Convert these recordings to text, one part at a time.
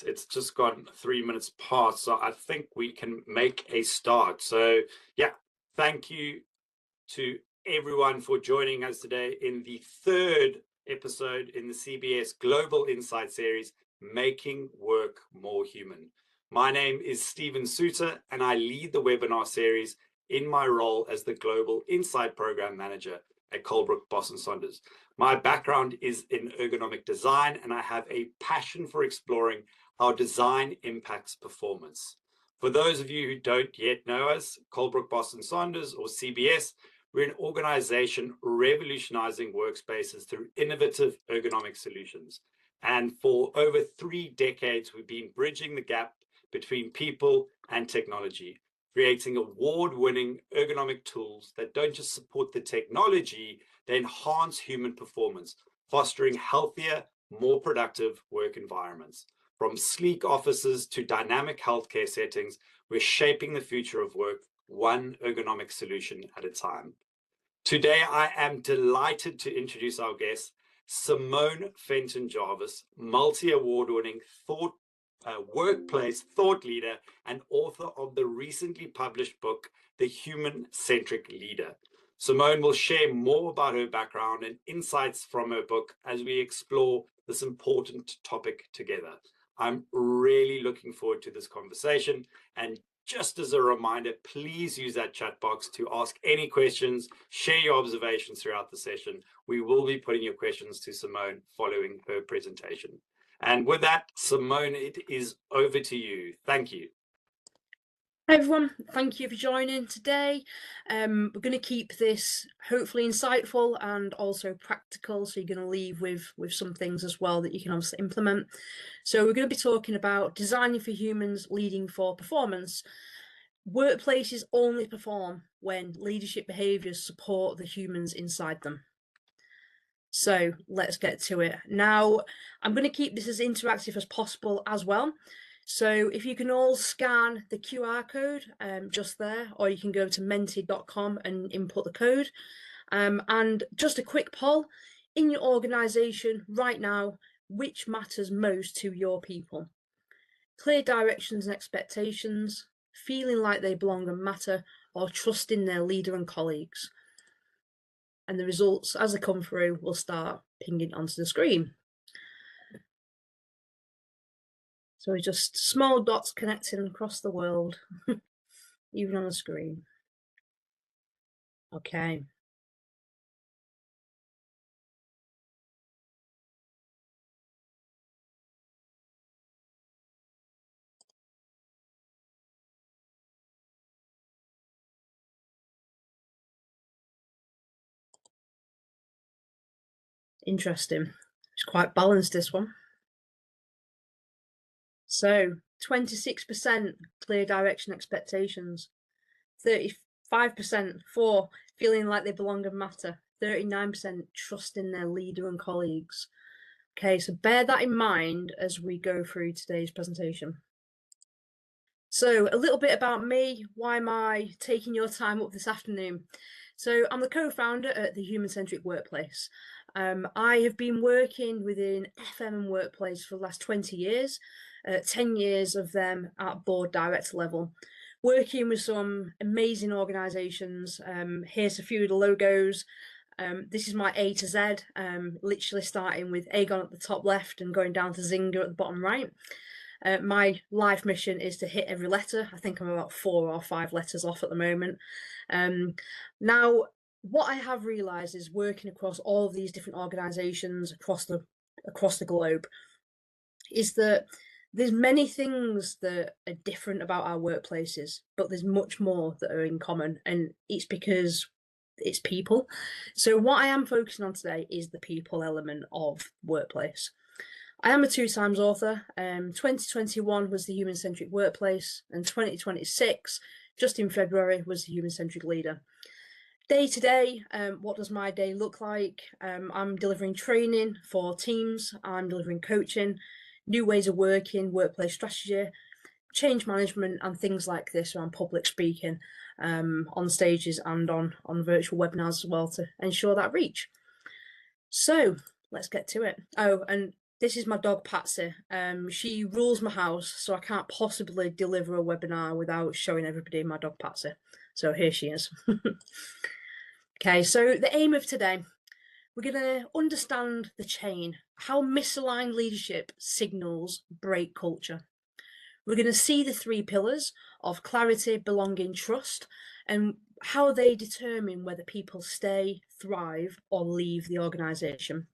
right, it's just gone 3 minutes past, so I think we can make a start. So yeah, thank you to everyone for joining us today in the third episode in the CBS Global Insight series, Making Work More Human. My name is Stephen Suter, and I lead the webinar series in my role as the Global Insight Program Manager at Colebrook Boston Saunders. My background is in ergonomic design, and I have a passion for exploring how design impacts performance. For those of you who don't yet know us, Colebrook Boston Saunders, or CBS, we're an organization revolutionizing workspaces through innovative ergonomic solutions. And for over 3 decades, we've been bridging the gap between people and technology, creating award-winning ergonomic tools that don't just support the technology, they enhance human performance, fostering healthier, more productive work environments. From sleek offices to dynamic healthcare settings, we're shaping the future of work, one ergonomic solution at a time. Today, I am delighted to introduce our guest, Simone Fenton-Jarvis, multi-award-winning workplace thought leader and author of the recently published book, The Human-Centric Leader. Simone will share more about her background and insights from her book as we explore this important topic together. I'm really looking forward to this conversation, and just as a reminder, please use that chat box to ask any questions, share your observations throughout the session. We will be putting your questions to Simone following her presentation. And with that, Simone, it is over to you. Thank you. Hi everyone, thank you for joining today. We're going to keep this hopefully insightful and also practical, so you're going to leave with some things as well that you can obviously implement. So we're going to be talking about designing for humans, leading for performance. Workplaces only perform when leadership behaviours support the humans inside them. So let's get to it. Now, I'm going to keep this as interactive as possible as well. So if you can all scan the QR code just there, or you can go to menti.com and input the code. And just a quick poll, in your organisation right now, which matters most to your people? Clear directions and expectations, feeling like they belong and matter, or trusting their leader and colleagues. And the results, as they come through, will start pinging onto the screen. So it's just small dots connecting across the world, even on the screen. Okay. Interesting. It's quite balanced, this one. So 26% clear direction expectations, 35% for feeling like they belong and matter, 39% trusting their leader and colleagues. Okay, so bear that in mind as we go through today's presentation. So a little bit about me. Why am I taking your time up this afternoon? So I'm the co-founder at the Human-Centric Workplace. I have been working within FM and workplace for the last 20 years, 10 years of them at board director level, working with some amazing organisations. Here's a few of the logos. This is my A to Z, literally starting with Aegon at the top left and going down to Zynga at the bottom right. My life mission is to hit every letter. I think I'm about 4 or 5 letters off at the moment. Now, what I have realised is working across all of these different organisations across the globe is that there's many things that are different about our workplaces, but there's much more that are in common, and it's because it's people. So what I am focusing on today is the people element of workplace. I am a 2 times author. 2021 was the Human-Centric Workplace, and 2026, just in February, was the Human-Centric Leader. Day to day, what does my day look like? I'm delivering training for teams, I'm delivering coaching, new ways of working, workplace strategy, change management, and things like this around public speaking on stages and on virtual webinars as well to ensure that reach. So let's get to it. Oh, and This is my dog Patsy. She rules my house, so I can't possibly deliver a webinar without showing everybody my dog Patsy. So here she is. Okay, so the aim of today, we're going to understand the chain, how misaligned leadership signals break culture. We're going to see the 3 pillars of clarity, belonging, trust, and how they determine whether people stay, thrive, or leave the organisation.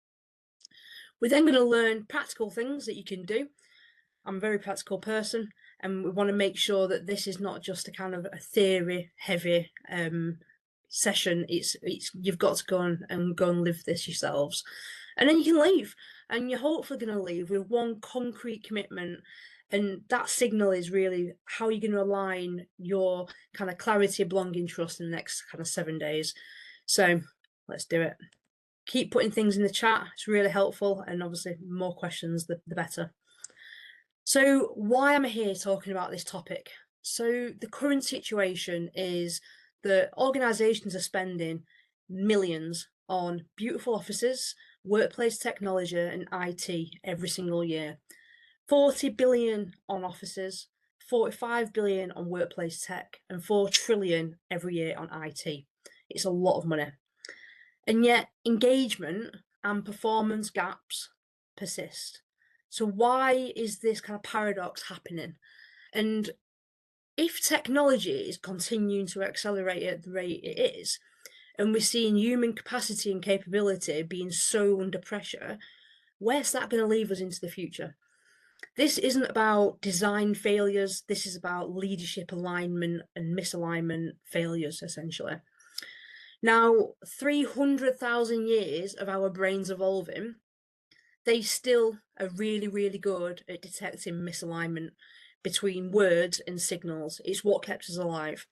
We're then going to learn practical things that you can do. I'm a very practical person, and we want to make sure that this is not just a kind of a theory heavy session. It's you've got to go and live this yourselves, and then you can leave, and you're hopefully going to leave with one concrete commitment. And that signal is really how you're going to align your kind of clarity, belonging, trust in the next kind of 7 days. So let's do it. Keep putting things in the chat. It's really helpful. And obviously more questions, the better. So why am I here talking about this topic? So the current situation is that organisations are spending millions on beautiful offices, workplace technology and IT every single year. 40 billion on offices, 45 billion on workplace tech, and 4 trillion every year on IT. It's a lot of money. And yet engagement and performance gaps persist. So why is this kind of paradox happening? And if technology is continuing to accelerate at the rate it is, and we're seeing human capacity and capability being so under pressure, where's that going to leave us into the future? This isn't about design failures. This is about leadership alignment and misalignment failures, essentially. Now, 300,000 years of our brains evolving, they still are really, really good at detecting misalignment between words and signals. It's what kept us alive.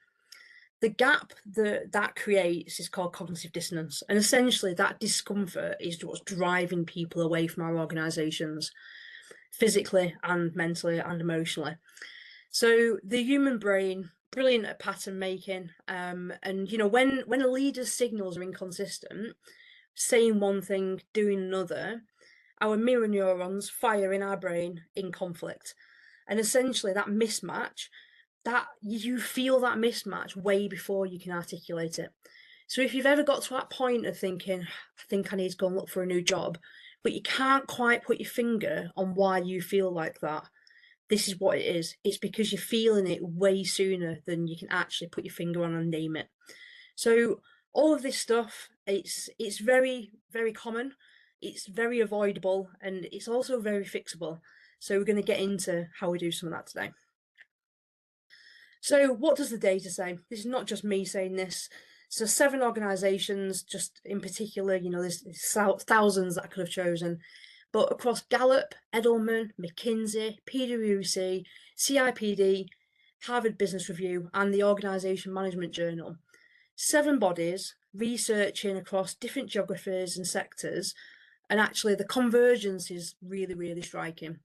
The gap that creates is called cognitive dissonance. And essentially that discomfort is what's driving people away from our organisations, physically and mentally and emotionally. So the human brain, brilliant at pattern making. And you know, when a leader's signals are inconsistent, saying one thing, doing another, our mirror neurons fire in our brain in conflict. And essentially that mismatch, that you feel that mismatch way before you can articulate it. So if you've ever got to that point of thinking, I think I need to go and look for a new job, but you can't quite put your finger on why you feel like that, this is what it is. It's because you're feeling it way sooner than you can actually put your finger on and name it. So all of this stuff, it's very, very common. It's very avoidable, and it's also very fixable. So we're going to get into how we do some of that today. So what does the data say? This is not just me saying this. So 7 organisations, just in particular, you know, there's thousands that I could have chosen, but across Gallup, Edelman, McKinsey, PwC, CIPD, Harvard Business Review, and the Organisation Management Journal, 7 bodies researching across different geographies and sectors, and actually the convergence is really, really striking.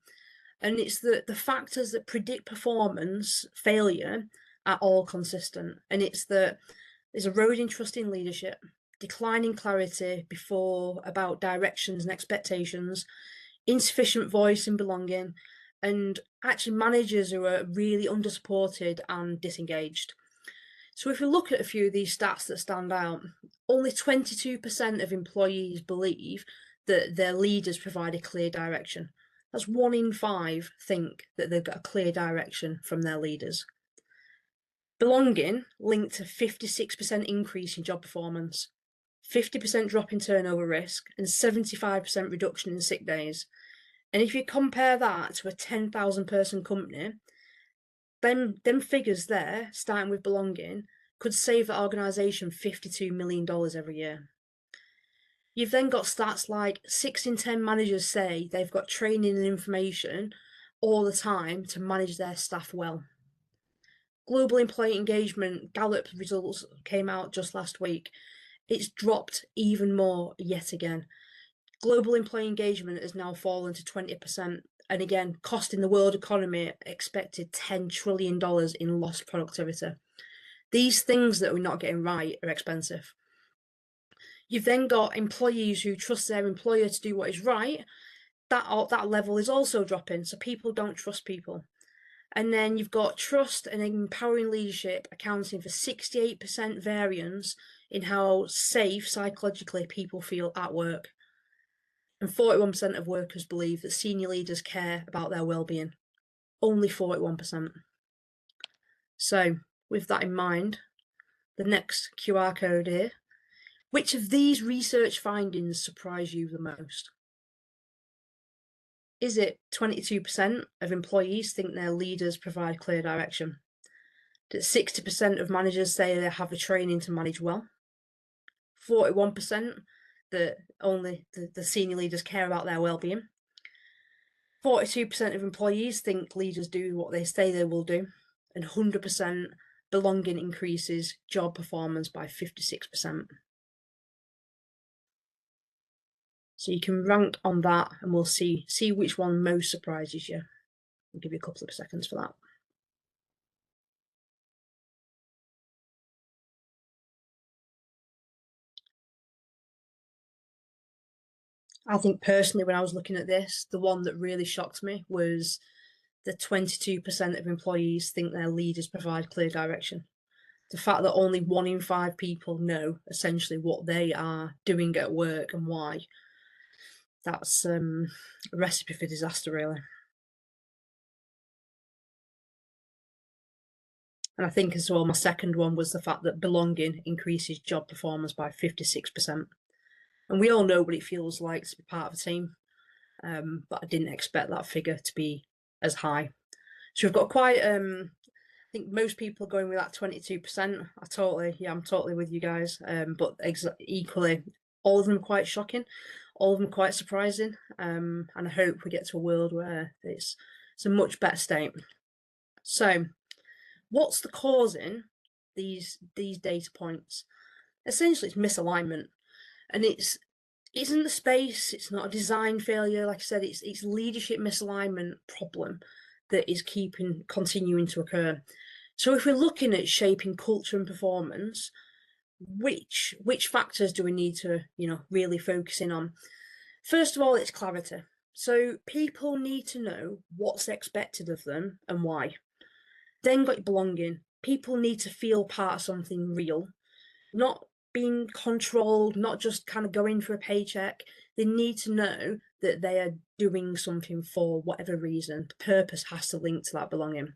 And it's the factors that predict performance failure are all consistent. And it's that there's eroding trust in leadership, declining clarity about directions and expectations, insufficient voice and belonging, and actually managers who are really undersupported and disengaged. So if we look at a few of these stats that stand out, only 22% of employees believe that their leaders provide a clear direction. That's 1 in 5 think that they've got a clear direction from their leaders. Belonging linked to 56% increase in job performance, 50% drop in turnover risk, and 75% reduction in sick days. And if you compare that to a 10,000 person company, them figures there, starting with belonging, could save the organisation $52 million every year. You've then got stats like 6 in 10 managers say they've got training and information all the time to manage their staff well. Global employee engagement, Gallup results came out just last week. It's dropped even more yet again. Global employee engagement has now fallen to 20%. And again, costing the world economy expected $10 trillion in lost productivity. These things that we're not getting right are expensive. You've then got employees who trust their employer to do what is right, that level is also dropping. So people don't trust people. And then you've got trust and empowering leadership accounting for 68% variance in how safe psychologically people feel at work. And 41% of workers believe that senior leaders care about their well-being. Only 41%. So with that in mind, the next QR code here, which of these research findings surprise you the most? Is it 22% of employees think their leaders provide clear direction? That 60% of managers say they have the training to manage well? 41% that only the senior leaders care about their well-being? 42% of employees think leaders do what they say they will do, and 100% belonging increases job performance by 56%. So you can rank on that and we'll see which one most surprises you. I'll give you a couple of seconds for that. I think personally, when I was looking at this, the one that really shocked me was the 22% of employees think their leaders provide clear direction. The fact that only 1 in 5 people know essentially what they are doing at work and why. That's a recipe for disaster, really. And I think as well, my second one was the fact that belonging increases job performance by 56%. And we all know what it feels like to be part of a team, but I didn't expect that figure to be as high. So we've got quite, I think most people are going with that 22%. I'm totally with you guys. But equally, all of them are quite shocking, all of them quite surprising. And I hope we get to a world where it's a much better state. So what's the causing these data points? Essentially, it's misalignment. And it isn't the space, it's not a design failure. Like I said, it's leadership misalignment problem that is continuing to occur. So if we're looking at shaping culture and performance, which factors do we need to, really focus in on? First of all, it's clarity. So people need to know what's expected of them and why. Then got belonging. People need to feel part of something real, not being controlled, not just kind of going for a paycheck. They need to know that they are doing something for whatever reason. The purpose has to link to that belonging.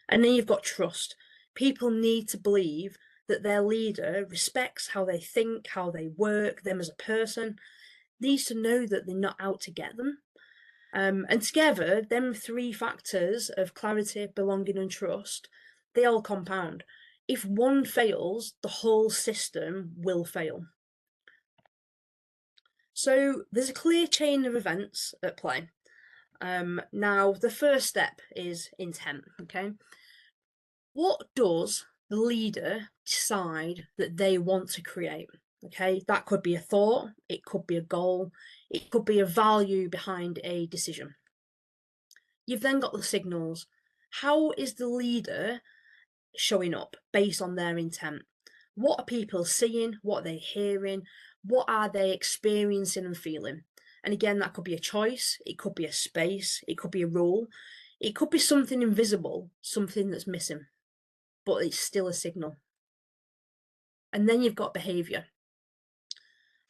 And then you've got trust. People need to believe that their leader respects how they think, how they work, them as a person, needs to know that they're not out to get them. And together, them 3 factors of clarity, belonging, and trust, they all compound. If one fails, the whole system will fail. So there's a clear chain of events at play. Now, the first step is intent, okay? What does the leader decide that they want to create? Okay, that could be a thought, it could be a goal, it could be a value behind a decision. You've then got the signals. How is the leader showing up based on their intent? What are people seeing? What are they hearing? What are they experiencing and feeling? And again, that could be a choice, it could be a space, it could be a rule, it could be something invisible, something that's missing, but it's still a signal. And then you've got behaviour.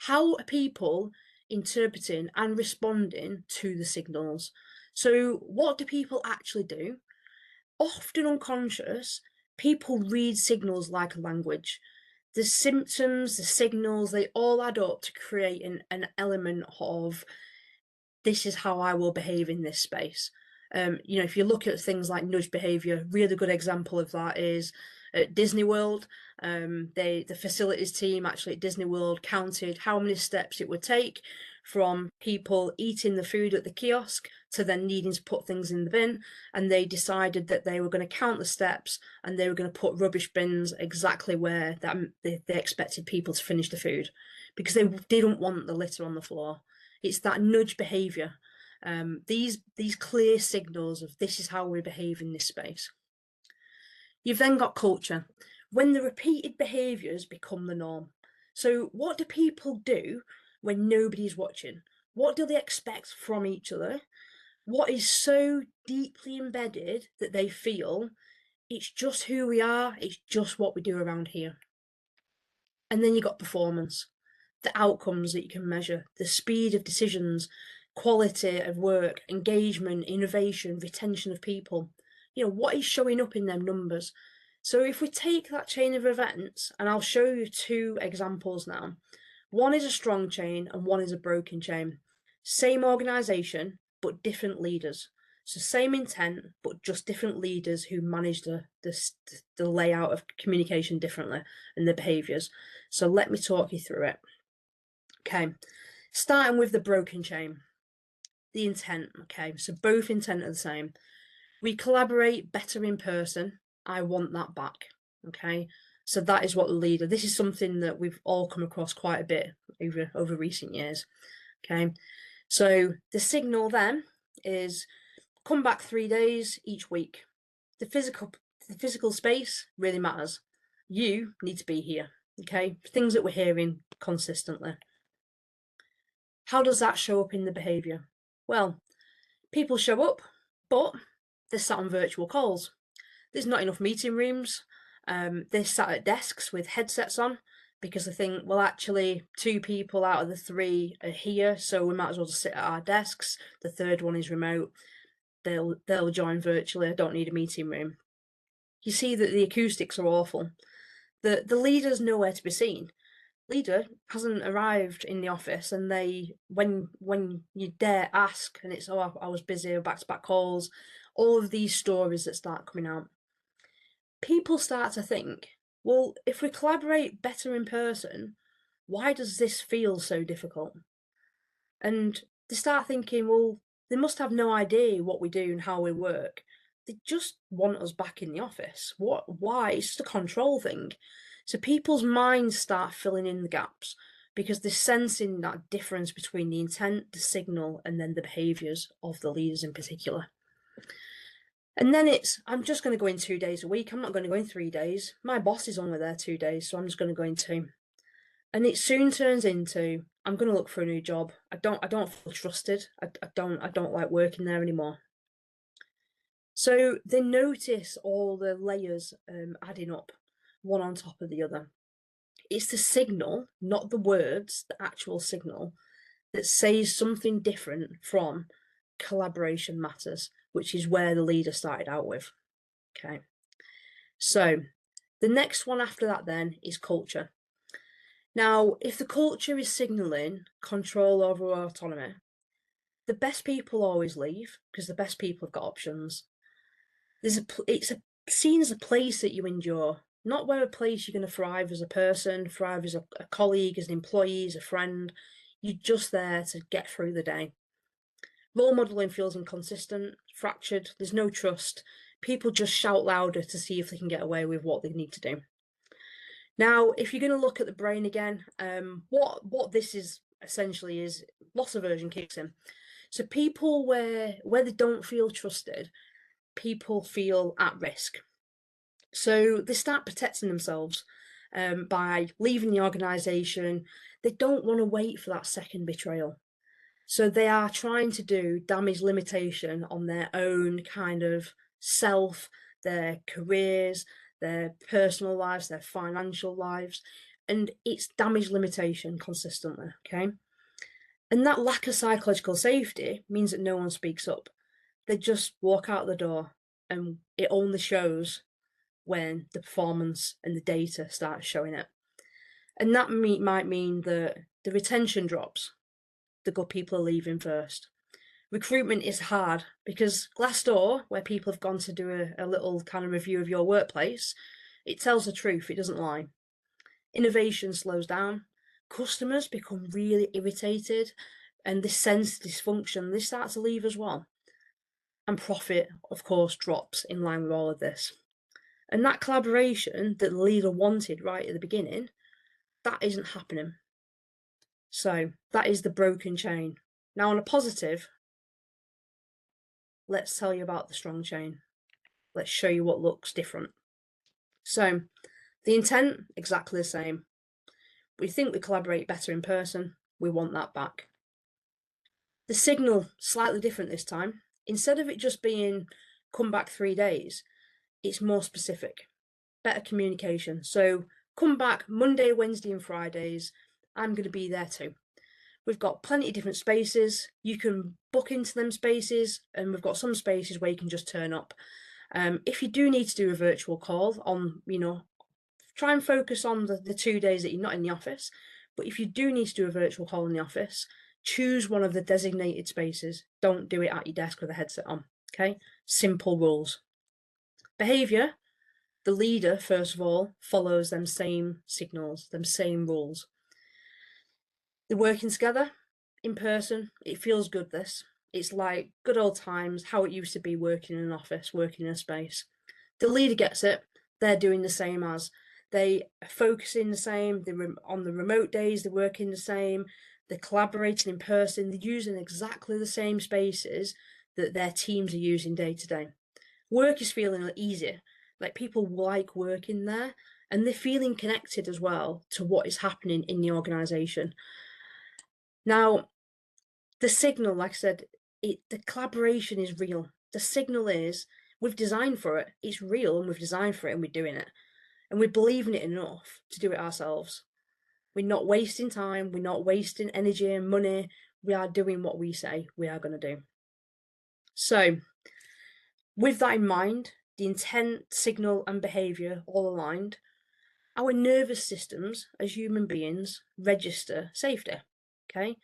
How are people interpreting and responding to the signals? So what do people actually do? Often unconscious, people read signals like a language. The symptoms, the signals, they all add up to create an element of, this is how I will behave in this space. If you look at things like nudge behaviour, really good example of that is at Disney World. The facilities team actually at Disney World counted how many steps it would take from people eating the food at the kiosk to then needing to put things in the bin, and they decided that they were going to count the steps and they were going to put rubbish bins exactly where they expected people to finish the food, because they didn't want the litter on the floor. It's that nudge behaviour. These clear signals of, this is how we behave in this space. You've then got culture, when the repeated behaviours become the norm. So what do people do when nobody's watching? What do they expect from each other? What is so deeply embedded that they feel it's just who we are, it's just what we do around here. And then you got performance, the outcomes that you can measure, the speed of decisions, quality of work, engagement, innovation, retention of people. You know, what is showing up in them numbers? So if we take that chain of events, and I'll show you two examples now. One is a strong chain and one is a broken chain. Same organisation, but different leaders. So same intent, but just different leaders who manage the layout of communication differently and the behaviours. So let me talk you through it. Okay, starting with the broken chain. The intent, okay, so both intent are the same. We collaborate better in person. I want that back, okay? So that is what the leader, this is something that we've all come across quite a bit over recent years, okay? So the signal then is come back 3 days each week. The physical space really matters. You need to be here, okay? Things that we're hearing consistently. How does that show up in the behaviour? Well, people show up, but they're sat on virtual calls. There's not enough meeting rooms. They're sat at desks with headsets on because they think, well, actually, 2 people out of the 3 are here, so we might as well just sit at our desks. The third one is remote. They'll join virtually. I don't need a meeting room. You see that the acoustics are awful. The leader's nowhere to be seen. Leader hasn't arrived in the office, and they when you dare ask, and it's, oh, I was busy, back-to-back calls, all of these stories that start coming out. People start to think, well, if we collaborate better in person, why does this feel so difficult? And they start thinking, well, they must have no idea what we do and how we work. They just want us back in the office. Why? It's just a control thing. So people's minds start filling in the gaps because they're sensing that difference between the intent, the signal, and then the behaviours of the leaders in particular. And then it's, I'm just going to go in 2 days a week. I'm not going to go in 3 days. My boss is only there 2 days, so I'm just going to go in 2. And it soon turns into, I'm going to look for a new job. I don't feel trusted. I don't like working there anymore. So they notice all the layers adding up, one on top of the other. It's the signal, not the words, the actual signal, that says something different from collaboration matters, which is where the leader started out with. Okay. So the next one after that then is culture. Now, if the culture is signalling control over autonomy, the best people always leave because the best people have got options. It's seen as a place that you endure, not where a place you're going to thrive as a person, thrive as a colleague, as an employee, as a friend. You're just there to get through the day. Role modelling feels inconsistent, fractured, there's no trust. People just shout louder to see if they can get away with what they need to do. Now, if you're going to look at the brain again, what this is essentially is loss aversion kicks in. So people where they don't feel trusted, people feel at risk. So they start protecting themselves by leaving the organisation. They don't want to wait for that second betrayal. So they are trying to do damage limitation on their own kind of self, their careers, their personal lives, their financial lives, and it's damage limitation consistently, okay? And that lack of psychological safety means that no one speaks up. They just walk out the door, and it only shows when the performance and the data starts showing it. And that might mean that the retention drops. The good people are leaving first. Recruitment is hard because Glassdoor, where people have gone to do a little kind of review of your workplace, it tells the truth, it doesn't lie. Innovation slows down. Customers become really irritated, and this sense of dysfunction, they start to leave as well. And profit, of course, drops in line with all of this. And that collaboration that the leader wanted right at the beginning, that isn't happening. So that is the broken chain. Now, on a positive, let's tell you about the strong chain. Let's show you what looks different. So the intent, exactly the same. We think we collaborate better in person. We want that back. The signal slightly different this time. Instead of it just being come back 3 days, it's more specific, better communication. So come back Monday, Wednesday, and Fridays. I'm going to be there too. We've got plenty of different spaces. You can book into them spaces, and we've got some spaces where you can just turn up. If you do need to do a virtual call on, try and focus on the 2 days that you're not in the office. But if you do need to do a virtual call in the office, choose one of the designated spaces. Don't do it at your desk with a headset on. Okay? Simple rules. Behaviour, the leader, first of all, follows them same signals, them same rules. They're working together in person. It feels good, this. It's like good old times, how it used to be working in an office, working in a space. The leader gets it. They're doing the same as. They are focusing the same. They're on the remote days, they're working the same. They're collaborating in person. They're using exactly the same spaces that their teams are using day to day. Work is feeling easier. Like people like working there, and they're feeling connected as well to what is happening in the organisation. Now, the signal, like I said, the collaboration is real. The signal is we've designed for it. It's real, and we've designed for it, and we're doing it. And we believe in it enough to do it ourselves. We're not wasting time. We're not wasting energy and money. We are doing what we say we are going to do. So, with that in mind, the intent, signal, and behaviour all aligned, our nervous systems as human beings register safety. Okay?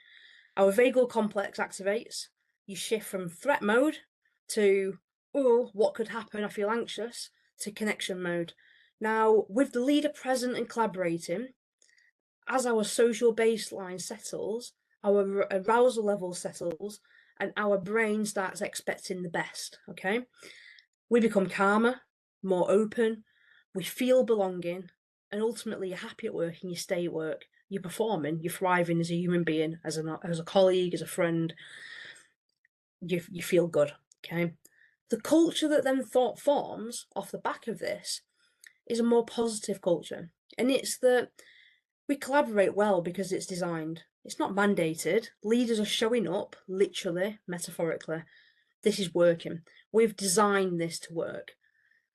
Our vagal complex activates. You shift from threat mode to, oh, what could happen? I feel anxious, to connection mode. Now, with the leader present and collaborating, as our social baseline settles, our arousal level settles, and our brain starts expecting the best, okay? We become calmer, more open, we feel belonging, and ultimately you're happy at work and you stay at work. You're performing, you're thriving as a human being, as a colleague, as a friend. You feel good, okay? The culture that then forms off the back of this is a more positive culture. And it's that we collaborate well because it's designed. It's not mandated. Leaders are showing up, literally, metaphorically. This is working. We've designed this to work.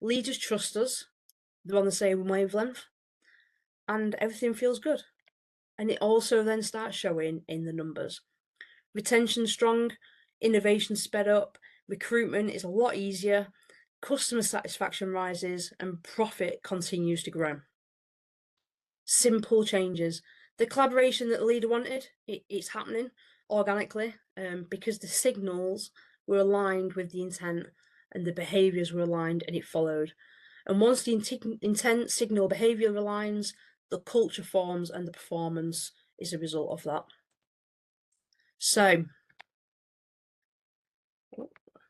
Leaders trust us. They're on the same wavelength. And everything feels good. And it also then starts showing in the numbers. Retention strong, innovation sped up, recruitment is a lot easier, customer satisfaction rises, and profit continues to grow. Simple changes. The collaboration that the leader wanted, it's happening organically because the signals were aligned with the intent and the behaviours were aligned, and it followed. And once the intent, signal, behaviour aligns, the culture forms and the performance is a result of that. So,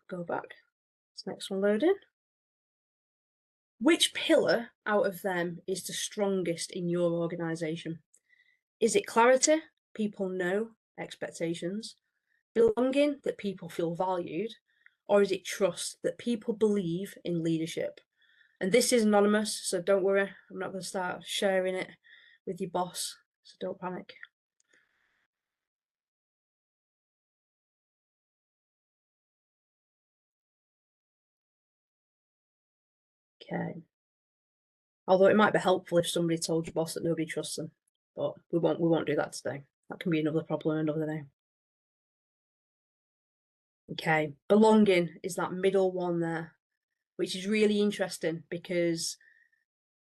go back. This next one loading. Which pillar out of them is the strongest in your organisation? Is it clarity? People know expectations. Belonging, that people feel valued? Or is it trust, that people believe in leadership? And this is anonymous, so don't worry. I'm not going to start sharing it with your boss, so don't panic. Okay. Although it might be helpful if somebody told your boss that nobody trusts them, but we won't do that today. That can be another problem another day. Okay, belonging is that middle one there, which is really interesting because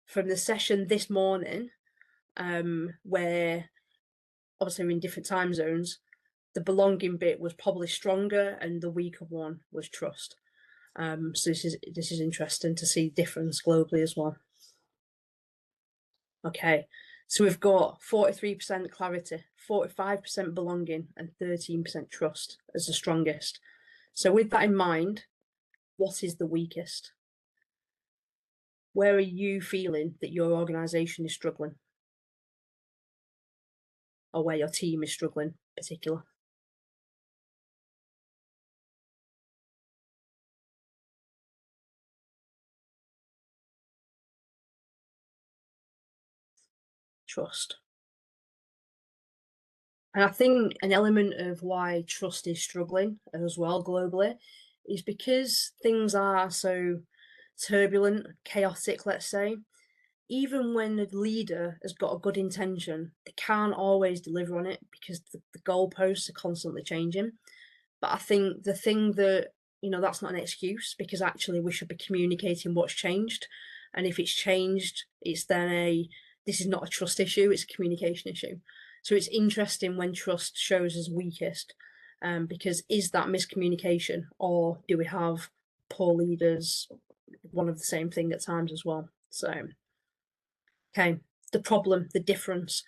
from the session this morning, where obviously we're in different time zones, the belonging bit was probably stronger and the weaker one was trust. So this is interesting to see difference globally as well. Okay, so we've got 43% clarity, 45% belonging, and 13% trust as the strongest. So with that in mind, what is the weakest? Where are you feeling that your organisation is struggling? Or where your team is struggling in particular? Trust. And I think an element of why trust is struggling as well globally is because things are so turbulent, chaotic, let's say. Even when a leader has got a good intention, they can't always deliver on it because the goalposts are constantly changing. But I think the thing that, that's not an excuse, because actually we should be communicating what's changed. And if it's changed, it's then this is not a trust issue, it's a communication issue. So it's interesting when trust shows as weakest, because is that miscommunication, or do we have poor leaders, one of the same thing at times as well? So, okay, the problem, the difference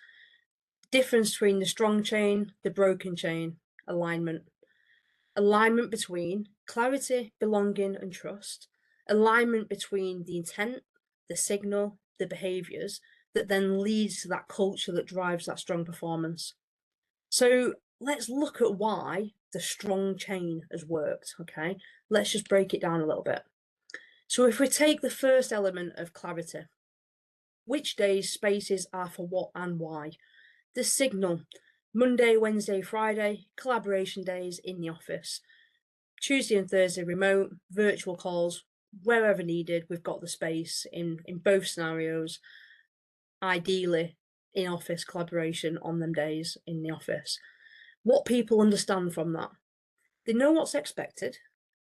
between the strong chain, the broken chain, alignment. Alignment between clarity, belonging, and trust. Alignment between the intent, the signal, the behaviours that then leads to that culture that drives that strong performance. So let's look at why the strong chain has worked, okay? Let's just break it down a little bit. So if we take the first element of clarity, which days spaces are for what and why? The signal, Monday, Wednesday, Friday, collaboration days in the office. Tuesday and Thursday remote, virtual calls, wherever needed. We've got the space in both scenarios. Ideally, in office collaboration on them days in the office. What people understand from that, they know what's expected.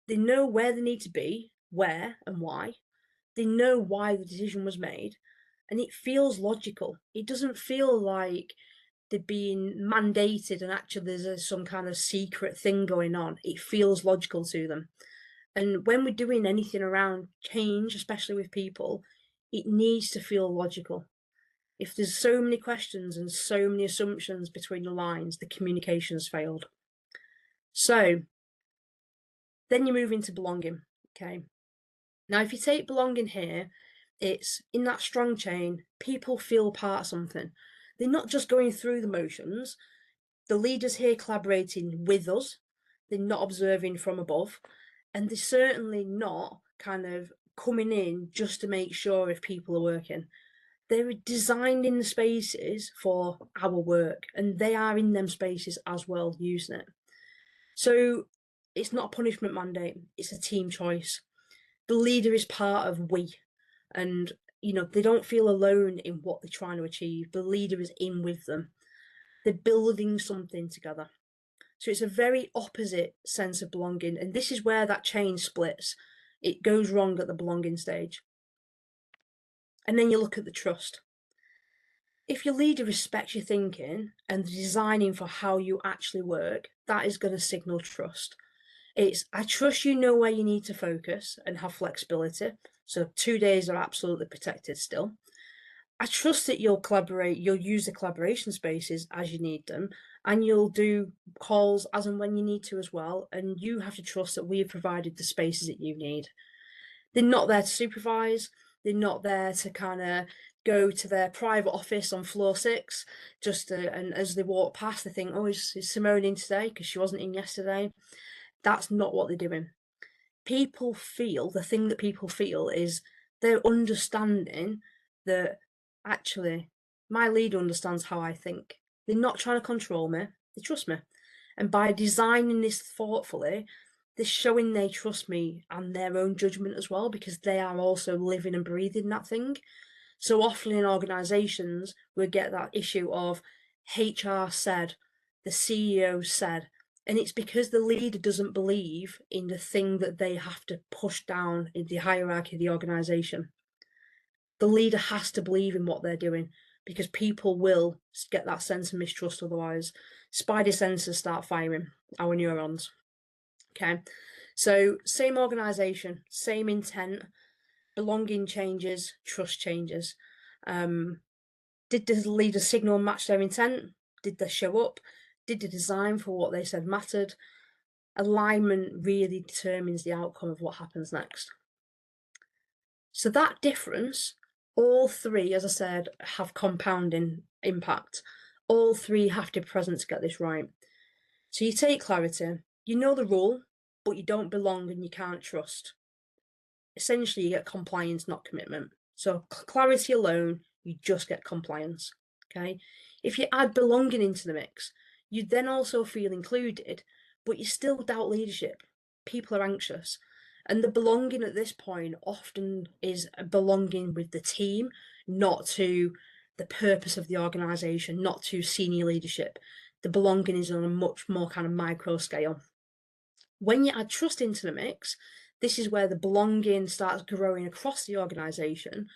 They know where they need to be, where and why. They know why the decision was made, and it feels logical. It doesn't feel like they're being mandated and actually there's some kind of secret thing going on. It feels logical to them. And when we're doing anything around change, especially with people, it needs to feel logical. If there's so many questions and so many assumptions between the lines, the communication's failed. So then you move into belonging, okay? Now, if you take belonging here, it's in that strong chain, people feel part of something. They're not just going through the motions. The leaders here collaborating with us. They're not observing from above. And they're certainly not kind of coming in just to make sure if people are working. They're designing the spaces for our work, and they are in them spaces as well, using it. So it's not a punishment mandate, it's a team choice. The leader is part of we, and they don't feel alone in what they're trying to achieve. The leader is in with them. They're building something together. So it's a very opposite sense of belonging, and this is where that chain splits. It goes wrong at the belonging stage. And then you look at the trust. If your leader respects your thinking and designing for how you actually work, that is going to signal trust. It's, I trust you know where you need to focus and have flexibility. So 2 days are absolutely protected still. I trust that you'll collaborate, you'll use the collaboration spaces as you need them, and you'll do calls as and when you need to as well. And you have to trust that we have provided the spaces that you need. They're not there to supervise. They're not there to kind of go to their private office on floor 6, and as they walk past, they think, oh, is Simone in today? Because she wasn't in yesterday. That's not what they're doing. The thing that people feel is they're understanding that actually my leader understands how I think. They're not trying to control me, they trust me. And by designing this thoughtfully, they're showing they trust me and their own judgment as well, because they are also living and breathing that thing. So often in organisations, we get that issue of HR said, the CEO said, and it's because the leader doesn't believe in the thing that they have to push down in the hierarchy of the organisation. The leader has to believe in what they're doing, because people will get that sense of mistrust otherwise. Spider sensors start firing, our neurons. Okay, so same organisation, same intent, belonging changes, trust changes. Did the leader signal match their intent? Did they show up? Did they design for what they said mattered? Alignment really determines the outcome of what happens next. So that difference, all three, as I said, have compounding impact. All three have to be present to get this right. So you take clarity, you know the rule, but you don't belong and you can't trust. Essentially, you get compliance, not commitment. So clarity alone, you just get compliance. Okay. If you add belonging into the mix, You then also feel included, but you still doubt leadership. People are anxious. And the belonging at this point often is a belonging with the team, not to the purpose of the organisation, not to senior leadership. The belonging is on a much more kind of micro scale. When you add trust into the mix, this is where the belonging starts growing across the organisation,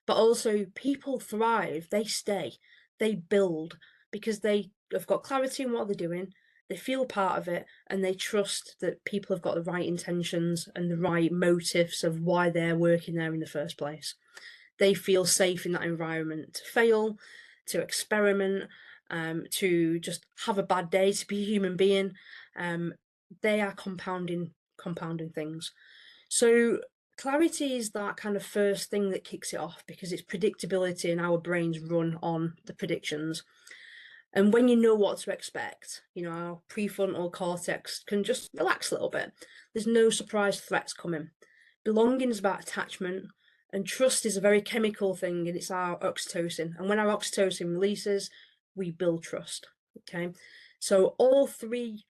but also people thrive, they stay, they build because they have got clarity in what they're doing, they feel part of it, and they trust that people have got the right intentions and the right motives of why they're working there in the first place. They feel safe in that environment to fail, to experiment, to just have a bad day, to be a human being. They are compounding things. So clarity is that kind of first thing that kicks it off because it's predictability and our brains run on the predictions. And when you know what to expect, you know, our prefrontal cortex can just relax a little bit. There's no surprise threats coming. Belonging is about attachment, and trust is a very chemical thing, and it's our oxytocin. And when our oxytocin releases, we build trust. Okay. So all three,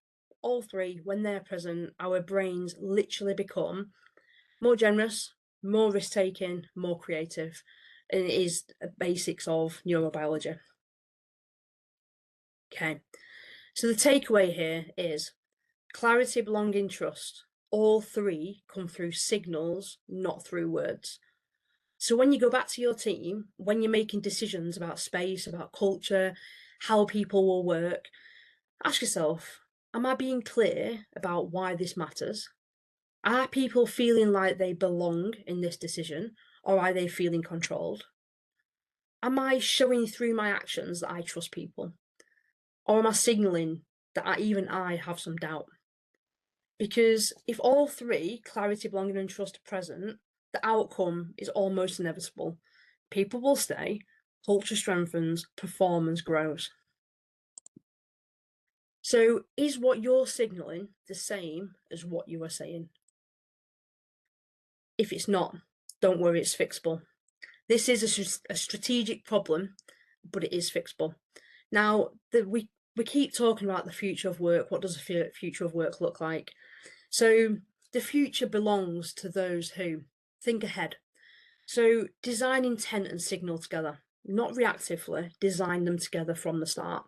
when they're present, our brains literally become more generous, more risk-taking, more creative. And it is the basics of neurobiology. Okay, so the takeaway here is clarity, belonging, trust. All three come through signals, not through words. So when you go back to your team, when you're making decisions about space, about culture, how people will work, ask yourself, am I being clear about why this matters? Are people feeling like they belong in this decision, or are they feeling controlled? Am I showing through my actions that I trust people? Or am I signalling that even I have some doubt? Because if all three, clarity, belonging, and trust, are present, the outcome is almost inevitable. People will stay, culture strengthens, performance grows. So, is what you're signaling the same as what you are saying? If it's not, don't worry, it's fixable. This is a strategic problem, but it is fixable. Now, we keep talking about the future of work. What does the future of work look like? So the future belongs to those who think ahead. So design intent and signal together, not reactively, design them together from the start.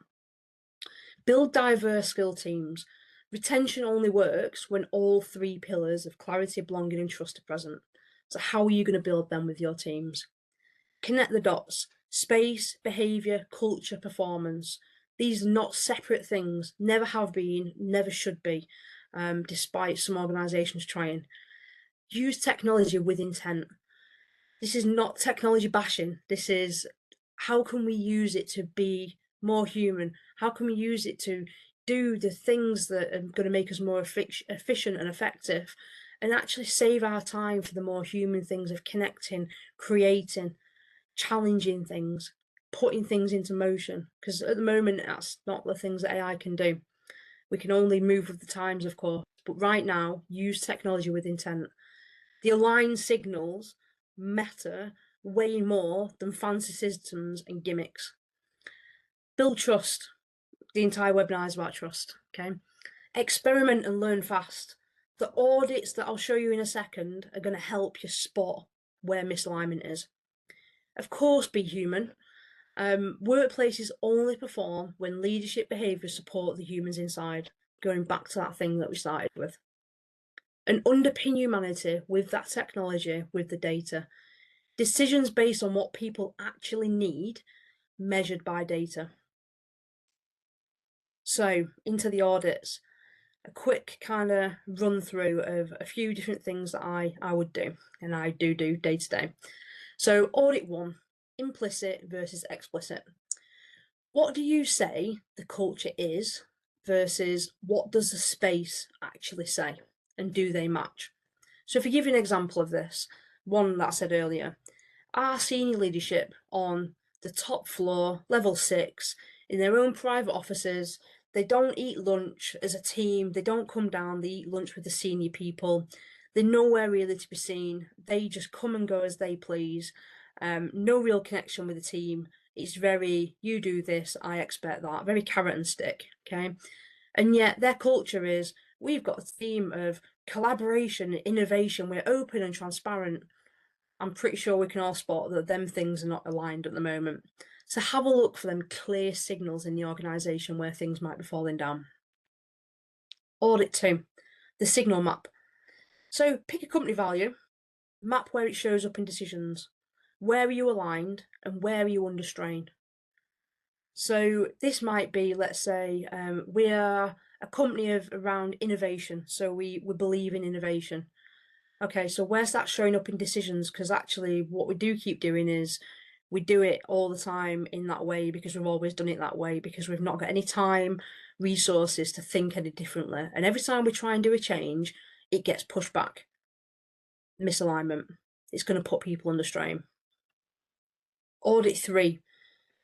Build diverse skill teams. Retention only works when all three pillars of clarity, belonging, and trust are present. So how are you going to build them with your teams? Connect the dots. Space, behaviour, culture, performance. These are not separate things, never have been, never should be, despite some organisations trying. Use technology with intent. This is not technology bashing. This is how can we use it to be more human? How can we use it to do the things that are going to make us more efficient and effective, and actually save our time for the more human things of connecting, creating, challenging things, putting things into motion? Because at the moment, that's not the things that AI can do. We can only move with the times, of course, but right now, use technology with intent. The aligned signals matter way more than fancy systems and gimmicks. Build trust. The entire webinar is about trust, okay? Experiment and learn fast. The audits that I'll show you in a second are going to help you spot where misalignment is. Of course, be human. Workplaces only perform when leadership behaviours support the humans inside, going back to that thing that we started with. And underpin humanity with that technology, with the data. Decisions based on what people actually need, measured by data. So, into the audits. A quick kind of run through of a few different things that I would do, and I do day to day. So, audit 1, implicit versus explicit. What do you say the culture is versus what does the space actually say, and do they match? So if you give you an example of this, one that I said earlier, our senior leadership on the top floor, level 6, in their own private offices, they don't eat lunch as a team, they don't come down, they eat lunch with the senior people, they're nowhere really to be seen, they just come and go as they please, no real connection with the team, It's very, you do this, I expect that, very carrot and stick, okay? And yet their culture is, we've got a theme of collaboration, innovation, we're open and transparent. I'm pretty sure we can all spot that them things are not aligned at the moment. So have a look for them clear signals in the organisation where things might be falling down. Audit 2, the signal map. So pick a company value, map where it shows up in decisions. Where are you aligned and where are you under strain? So this might be, let's say, we are a company of around innovation. So we believe in innovation. Okay, so where's that showing up in decisions? Because actually what we do keep doing is we do it all the time in that way because we've always done it that way, because we've not got any time, resources to think any differently. And every time we try and do a change, it gets pushed back. Misalignment. It's going to put people under strain. Audit 3,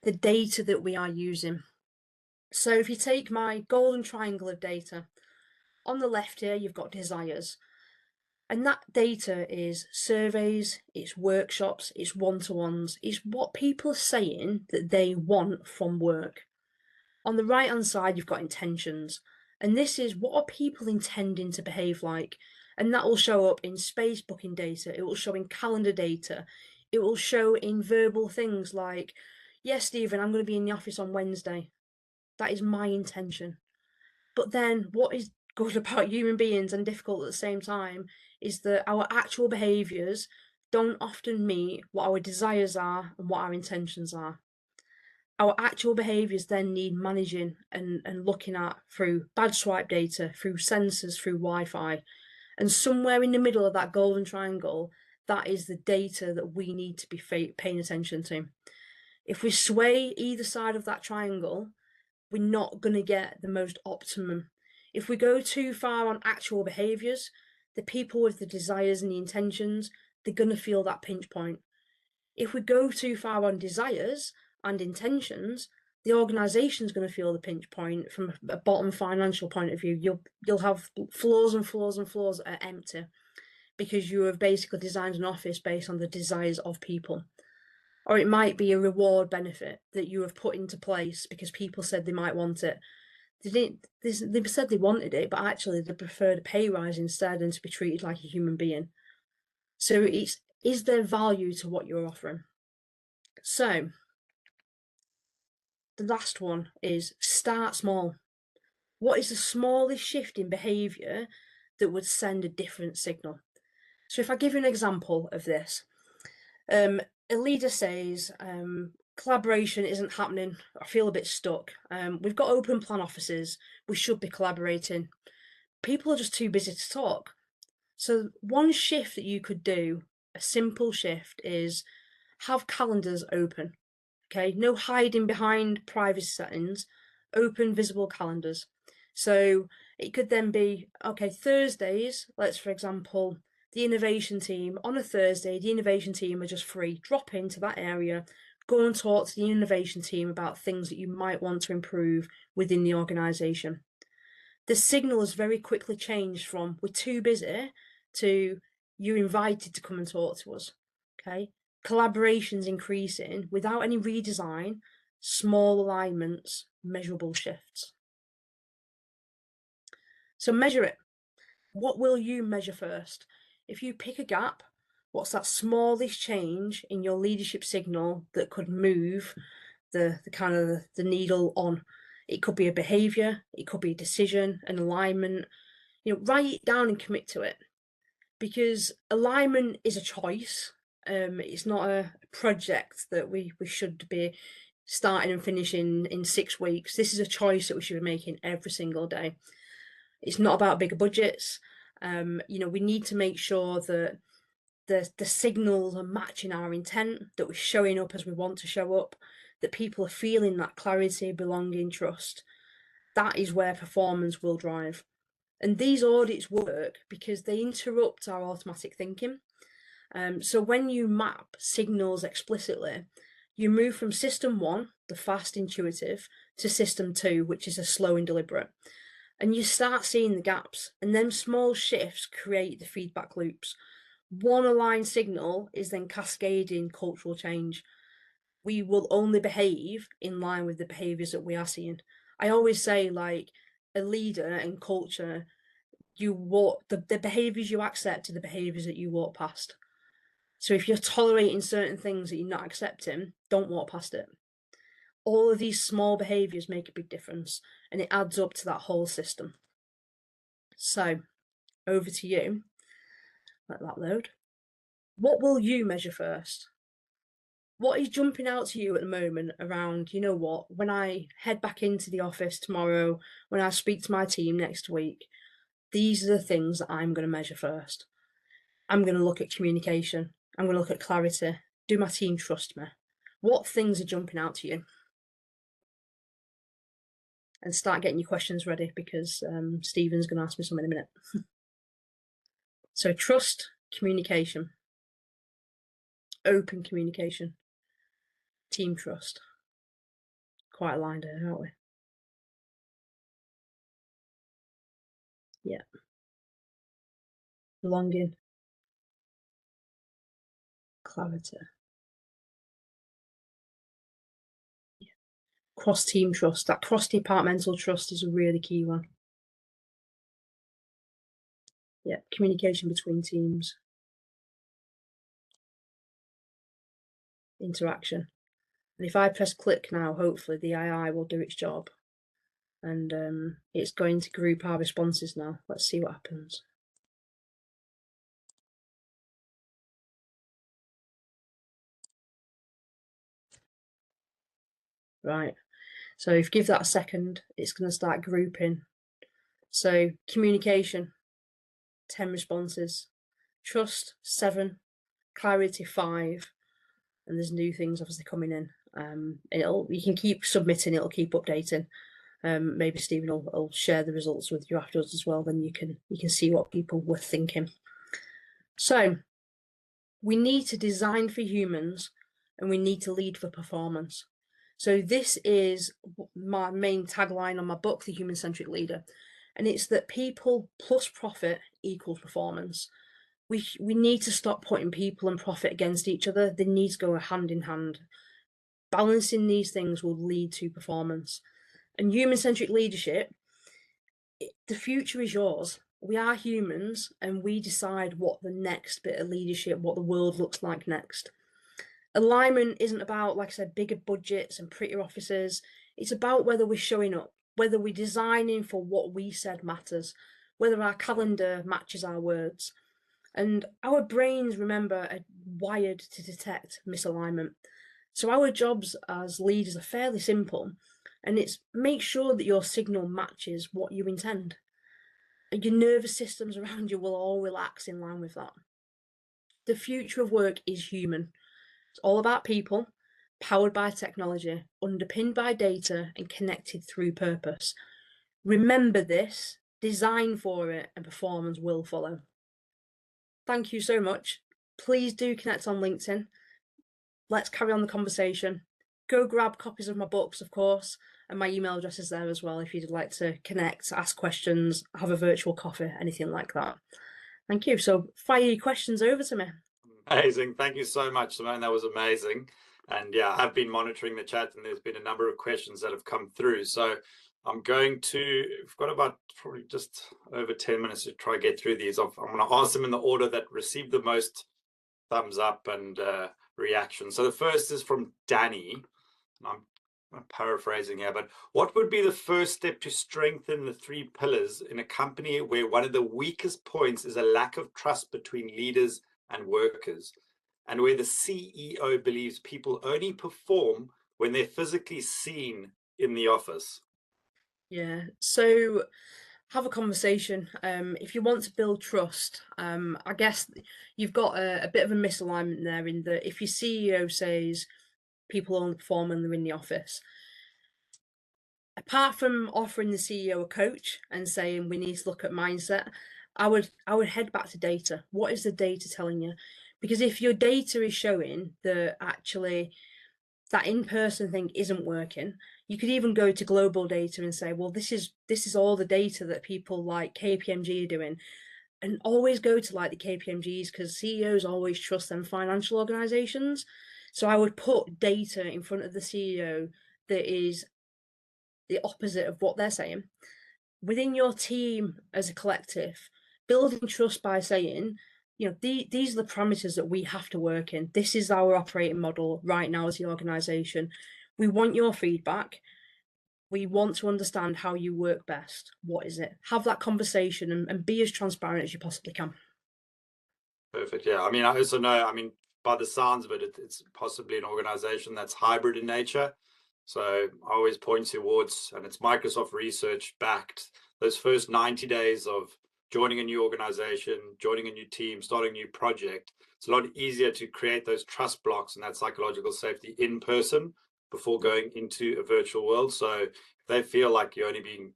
the data that we are using. So if you take my golden triangle of data, on the left here, you've got desires. And that data is surveys, it's workshops, it's one-to-ones, it's what people are saying that they want from work. On the right-hand side, you've got intentions. And this is, what are people intending to behave like? And that will show up in space booking data, it will show in calendar data, it will show in verbal things like, yes, Stephen, I'm going to be in the office on Wednesday. That is my intention. But then what is good about human beings and difficult at the same time is that our actual behaviours don't often meet what our desires are and what our intentions are. Our actual behaviours then need managing and looking at through badge swipe data, through sensors, through Wi-Fi. And somewhere in the middle of that golden triangle, that is the data that we need to be paying attention to. If we sway either side of that triangle, we're not going to get the most optimum. If we go too far on actual behaviours, the people with the desires and the intentions, they're going to feel that pinch point. If we go too far on desires and intentions, the organisation's going to feel the pinch point from a bottom financial point of view. You'll have floors and floors and floors that are empty because you have basically designed an office based on the desires of people. Or it might be a reward benefit that you have put into place because people said they might want it. They said they wanted it, but actually they preferred a pay rise instead and to be treated like a human being. So is there value to what you're offering? So the last one is start small. What is the smallest shift in behaviour that would send a different signal? So if I give you an example of this, a leader says, collaboration isn't happening, I feel a bit stuck. We've got open plan offices, we should be collaborating. People are just too busy to talk. So one shift that you could do, a simple shift, is have calendars open. Okay, no hiding behind privacy settings, open visible calendars. So it could then be, okay, Thursdays, let's for example, the innovation team, on a Thursday, the innovation team are just free. Drop into that area, go and talk to the innovation team about things that you might want to improve within the organisation. The signal has very quickly changed from we're too busy to you're invited to come and talk to us. Okay, collaboration's increasing without any redesign, small alignments, measurable shifts. So measure it. What will you measure first? If you pick a gap, what's that smallest change in your leadership signal that could move the kind of the needle on? It could be a behaviour, it could be a decision, an alignment. You know, write it down and commit to it, because alignment is a choice. It's not a project that we should be starting and finishing in 6 weeks. This is a choice that we should be making every single day. It's not about bigger budgets. You know, we need to make sure that the signals are matching our intent, that we're showing up as we want to show up, that people are feeling that clarity, belonging, trust. That is where performance will drive. And these audits work because they interrupt our automatic thinking. So when you map signals explicitly, you move from system 1, the fast, intuitive, to system 2, which is a slow and deliberate. And you start seeing the gaps, and then small shifts create the feedback loops. One aligned signal is then cascading cultural change. we will only behave in line with the behaviours that we are seeing. I always say, like, a leader and culture, you walk the behaviours you accept are the behaviours that you walk past. So if you're tolerating certain things that you're not accepting, don't walk past it. All of these small behaviours make a big difference, and it adds up to that whole system. So over to you. Let that load. What will you measure first? What is jumping out to you at the moment around, you know what, when I head back into the office tomorrow, when I speak to my team next week, these are the things that I'm going to measure first. I'm going to look at communication. I'm going to look at clarity. Do my team trust me? What things are jumping out to you? And start getting your questions ready, because Stephen's going to ask me something in a minute. So trust, communication, open communication, team trust. Quite aligned here, aren't we? Yeah. Belonging, clarity. Yeah. Cross-team trust. That cross-departmental trust is a really key one. Yeah, communication between teams. Interaction. And if I press click now, hopefully the AI will do its job. And it's going to group our responses now. Let's see what happens. Right. So if you give that a second, it's going to start grouping. So communication, 10 responses. Trust, 7. Clarity, 5. And there's new things obviously coming in. You can keep submitting, it'll keep updating. Maybe Stephen will share the results with you afterwards as well, then you can see what people were thinking. So we need to design for humans, and we need to lead for performance. So this is my main tagline on my book, The Human-Centric Leader, and it's that people plus profit equals performance. We need to stop putting people and profit against each other. They need to go hand in hand. Balancing these things will lead to performance. And human-centric leadership, the future is yours. We are humans, and we decide what the next bit of leadership, what the world looks like next. Alignment isn't about, like I said, bigger budgets and prettier offices. It's about whether we're showing up, whether we're designing for what we said matters, whether our calendar matches our words. And our brains, remember, are wired to detect misalignment. So our jobs as leaders are fairly simple, and it's make sure that your signal matches what you intend. And your nervous systems around you will all relax in line with that. The future of work is human. It's all about people, powered by technology, underpinned by data, and connected through purpose. Remember this, design for it, and performance will follow. Thank you so much. Please do connect on LinkedIn. Let's carry on the conversation. Go grab copies of my books, of course, and my email address is there as well if you'd like to connect, ask questions, have a virtual coffee, anything like that. Thank you. So fire your questions over to me. Amazing. Thank you so much, Simone. That was amazing. And yeah, I've been monitoring the chat, and there's been a number of questions that have come through. So we've got about probably just over 10 minutes to try to get through these. I'm going to ask them in the order that received the most thumbs up and reaction. So the first is from Danny. I'm paraphrasing here, but what would be the first step to strengthen the 3 pillars in a company where one of the weakest points is a lack of trust between leaders and workers, and where the CEO believes people only perform when they're physically seen in the office? Yeah, so have a conversation. If you want to build trust, I guess you've got a bit of a misalignment there, in that if your CEO says people only perform when they're in the office, apart from offering the CEO a coach and saying we need to look at mindset, I would head back to data. What is the data telling you? Because if your data is showing that actually that in-person thing isn't working, you could even go to global data and say, well, this is all the data that people like KPMG are doing, and always go to like the KPMGs, because CEOs always trust them financial organizations. So I would put data in front of the CEO that is the opposite of what they're saying. Within your team as a collective, building trust by saying, these are the parameters that we have to work in. This is our operating model right now as the organisation. We want your feedback. We want to understand how you work best. What is it? Have that conversation and be as transparent as you possibly can. Perfect. Yeah. I mean, I also know, I mean, by the sounds of it, it's possibly an organization that's hybrid in nature. So I always point towards, and it's Microsoft research backed, those first 90 days of joining a new organization, joining a new team, starting a new project. It's a lot easier to create those trust blocks and that psychological safety in person before going into a virtual world. So if they feel like you're only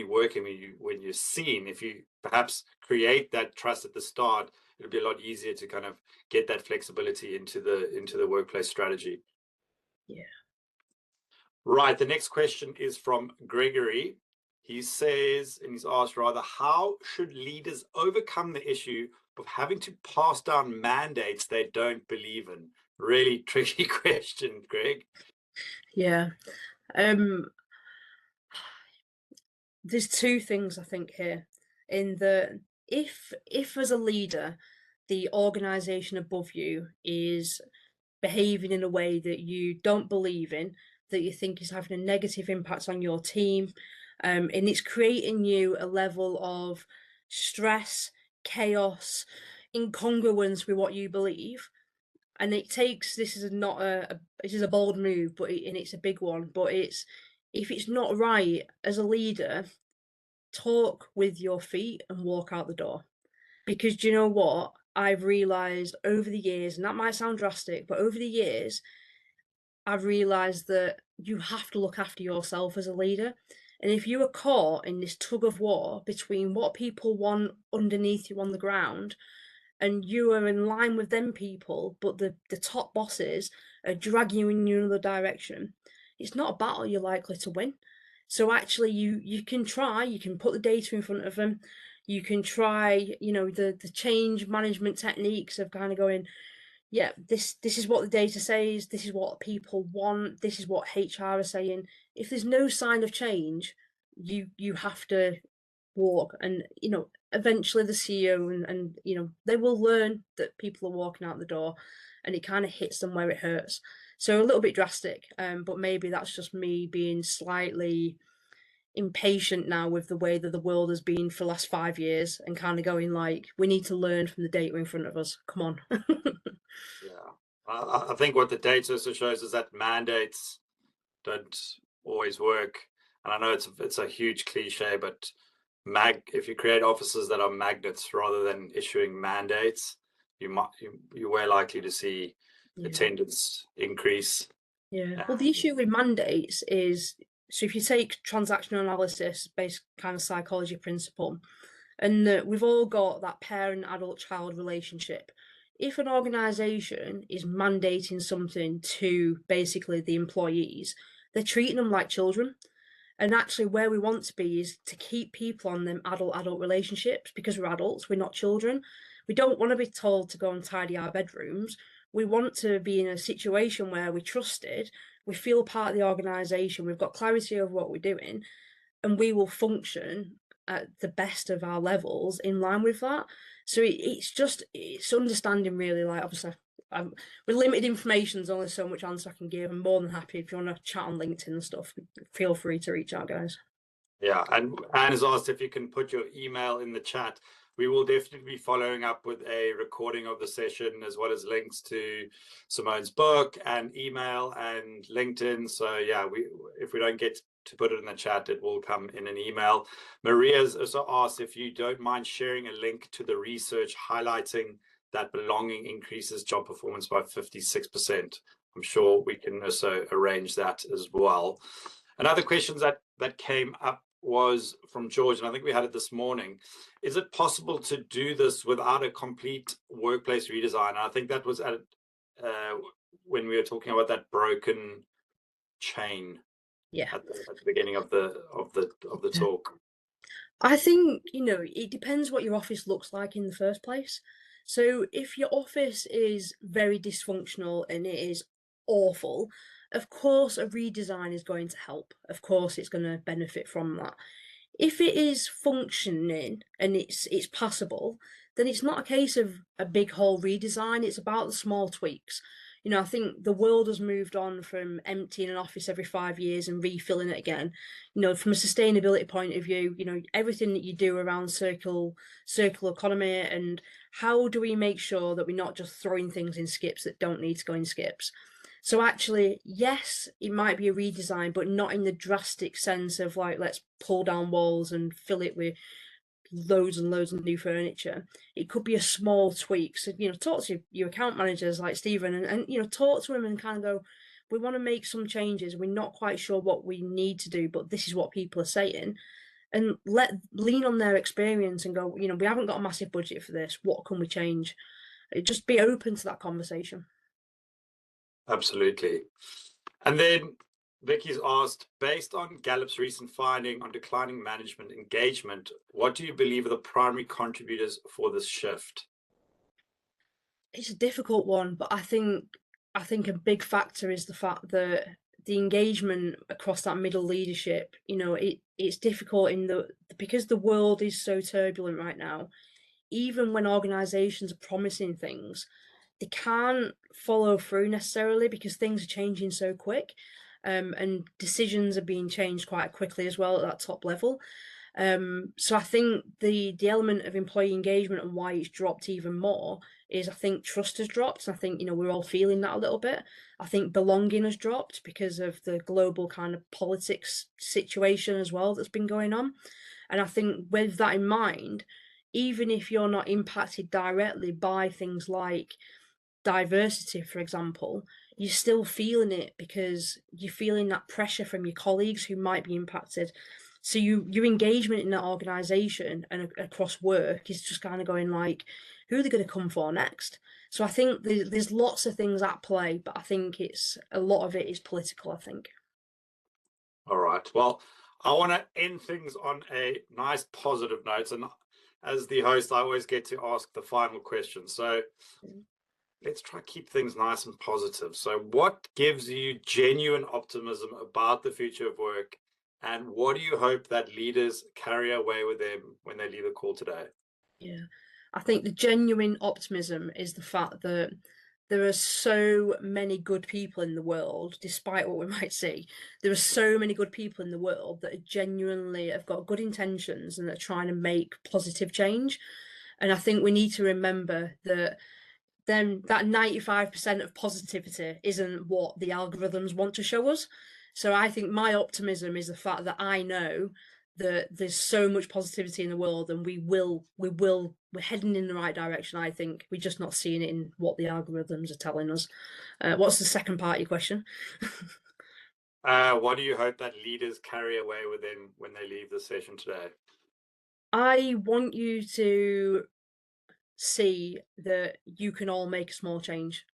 working when you're seen, if you perhaps create that trust at the start, it'll be a lot easier to kind of get that flexibility into the workplace strategy. Yeah. Right. The next question is from Gregory. He says, and he's asked rather, how should leaders overcome the issue of having to pass down mandates they don't believe in? Really tricky question, Greg. Yeah. There's two things I think here. In the if as a leader, the organization above you is behaving in a way that you don't believe in, that you think is having a negative impact on your team, and it's creating you a level of stress, chaos, incongruence with what you believe. And it takes this is not this is a bold move, and it's a big one. But it's if it's not right as a leader, talk with your feet and walk out the door. Because do you know what? I've realized over the years, and that might sound drastic, but over the years, I've realized that you have to look after yourself as a leader. And if you are caught in this tug of war between what people want underneath you on the ground, and you are in line with them people, but the top bosses are dragging you in another direction, it's not a battle you're likely to win. So actually, you can try. You can put the data in front of them. You can try, the change management techniques of kind of going, yeah, this is what the data says. This is what people want. This is what HR are saying. If there's no sign of change, you have to walk. And eventually the CEO and they will learn that people are walking out the door, and it kind of hits them where it hurts. So a little bit drastic, but maybe that's just me being slightly impatient now with the way that the world has been for the last 5 years, and kind of going like, we need to learn from the data in front of us. Come on. Yeah. I think what the data also shows is that mandates don't always work. And I know it's a huge cliche, but if you create offices that are magnets rather than issuing mandates, you're way likely to see Yeah. attendance increase. Yeah. Well, the issue with mandates is, so if you take transactional analysis based kind of psychology principle, and that we've all got that parent adult child relationship. If an organization is mandating something to basically the employees, they're treating them like children. And actually, where we want to be is to keep people on them adult relationships, because we're adults, we're not children. We don't want to be told to go and tidy our bedrooms. We want to be in a situation where we're trusted, we feel part of the organisation, we've got clarity over what we're doing, and we will function at the best of our levels in line with that. So it's understanding really, like, obviously with limited information, there's only so much answer I can give. I'm more than happy if you want to chat on LinkedIn and stuff. Feel free to reach out, guys. Yeah, and Anne has asked if you can put your email in the chat. We will definitely be following up with a recording of the session, as well as links to Simone's book and email and LinkedIn. So yeah, if we don't get to put it in the chat, it will come in an email. Maria's also asked if you don't mind sharing a link to the research highlighting that belonging increases job performance by 56%. I'm sure we can also arrange that as well. Another question that came up was from George, and I think we had it this morning. Is it possible to do this without a complete workplace redesign? And I think that was at when we were talking about that broken chain. Yeah. At the beginning of the talk. I think, it depends what your office looks like in the first place. So if your office is very dysfunctional and it is awful, of course a redesign is going to help. Of course it's going to benefit from that. If it is functioning and it's passable, then it's not a case of a big whole redesign. It's about the small tweaks. You know, I think the world has moved on from emptying an office every 5 years and refilling it again. You know, from a sustainability point of view, you know, everything that you do around circular economy, and how do we make sure that we're not just throwing things in skips that don't need to go in skips. So actually, yes, it might be a redesign, but not in the drastic sense of like, let's pull down walls and fill it with loads and loads of new furniture. It could be a small tweak. So, you know, talk to your account managers like Stephen, and you know, talk to them and kind of go, we want to make some changes. We're not quite sure what we need to do, but this is what people are saying. And lean on their experience and go, you know, we haven't got a massive budget for this. What can we change? Just be open to that conversation. Absolutely. And then Vicky's asked, based on Gallup's recent finding on declining management engagement, what do you believe are the primary contributors for this shift? It's a difficult one, but I think a big factor is the fact that the engagement across that middle leadership, you know, it's difficult because the world is so turbulent right now. Even when organizations are promising things, they can't follow through necessarily because things are changing so quick, and decisions are being changed quite quickly as well at that top level. So I think the element of employee engagement and why it's dropped even more is, I think trust has dropped. And I think, you know, we're all feeling that a little bit. I think belonging has dropped because of the global kind of politics situation as well that's been going on. And I think with that in mind, even if you're not impacted directly by things like diversity, for example, you're still feeling it because you're feeling that pressure from your colleagues who might be impacted. So your engagement in that organization and across work is just kind of going like, who are they going to come for next? So I think there's lots of things at play, but I think it's a lot of it is political, I think. All right. Well, I want to end things on a nice positive note. And as the host, I always get to ask the final question. So let's try to keep things nice and positive. So what gives you genuine optimism about the future of work? And what do you hope that leaders carry away with them when they leave the call today? Yeah. I think the genuine optimism is the fact that there are so many good people in the world, despite what we might see. There are so many good people in the world that are genuinely have got good intentions and are trying to make positive change. And I think we need to remember that then that 95% of positivity isn't what the algorithms want to show us. So I think my optimism is the fact that I know that there's so much positivity in the world, and we're heading in the right direction. I think we're just not seeing it in what the algorithms are telling us. What's the second part of your question? What do you hope that leaders carry away with them when they leave the session today? I want you to see that you can all make a small change.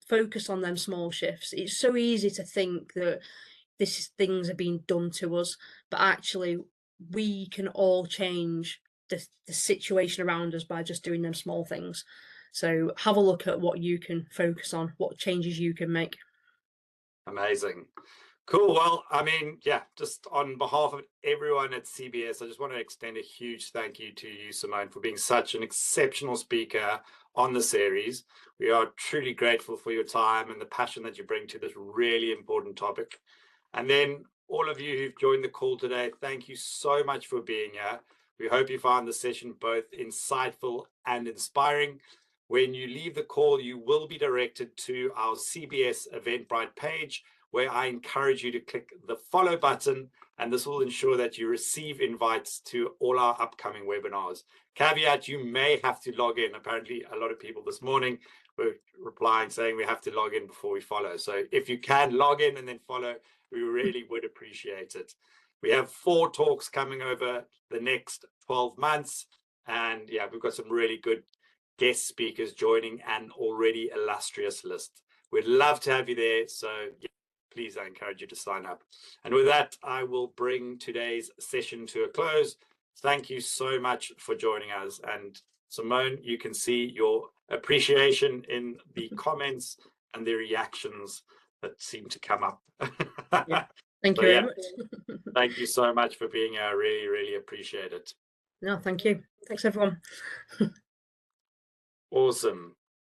Focus on them small shifts. It's so easy to think that things are being done to us, but actually we can all change the situation around us by just doing them small things. So have a look at what you can focus on, what changes you can make. Amazing. Cool. Well, I mean, yeah, just on behalf of everyone at CBS, I just want to extend a huge thank you to you, Simone, for being such an exceptional speaker on the series. We are truly grateful for your time and the passion that you bring to this really important topic. And then all of you who've joined the call today, thank you so much for being here. We hope you found the session both insightful and inspiring. When you leave the call, you will be directed to our CBS Eventbrite page, where I encourage you to click the follow button, and this will ensure that you receive invites to all our upcoming webinars. Caveat, you may have to log in. Apparently, a lot of people this morning were replying saying we have to log in before we follow. So if you can log in and then follow, we really would appreciate it. We have 4 talks coming over the next 12 months. And yeah, we've got some really good guest speakers joining an already illustrious list. We'd love to have you there. So yeah, please, I encourage you to sign up. And with that, I will bring today's session to a close. Thank you so much for joining us, and Simone, you can see your appreciation in the comments and the reactions that seem to come up. Yeah. Thank So, you very yeah, much. thank you so much for being here. I really, really appreciate it. No, thank you. Thanks, everyone. Awesome.